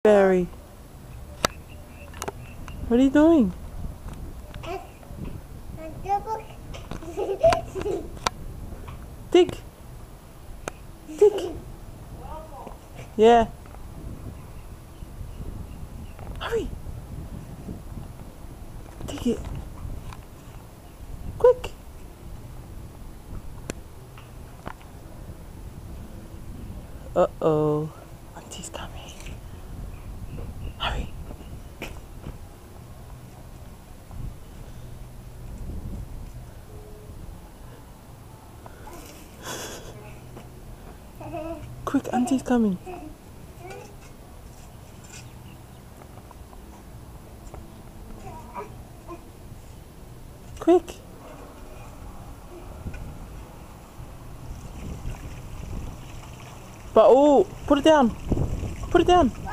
Barry, what are you doing? Dig. Dig. Yeah. Hurry. Dig it. Quick. Uh-oh. Auntie's coming. Hurry. Quick, Auntie's coming. Quick. But oh, put it down. Put it down.